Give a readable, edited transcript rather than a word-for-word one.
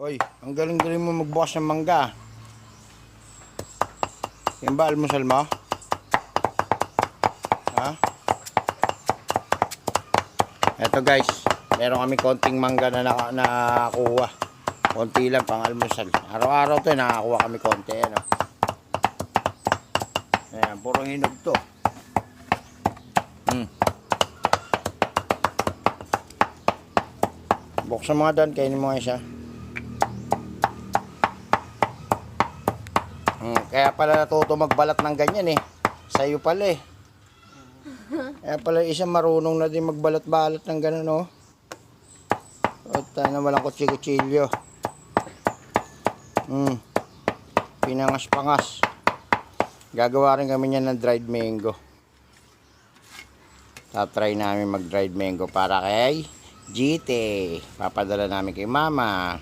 Hoy, ang galing-galing mo magbukas ng mangga. Yan ba almusal mo? Ha? Eto guys, meron kami konting mangga na nakakuha. Konti lang pang almusal. Araw-araw to, nakakuha kami konti. Ano? Ayan, puro hinog to. Buksan mga doon, kainin mo nga isa. Kaya pala natuto magbalat ng ganyan eh. Sa'yo pala eh. Kaya pala isa marunong na din magbalat-balat ng ganun oh. At na walang kutsi-kutsilyo. Pinangas-pangas. Gagawa rin kami niyan ng dried mango. Tatry namin mag dried mango para kay GT. Papadala namin kay mama.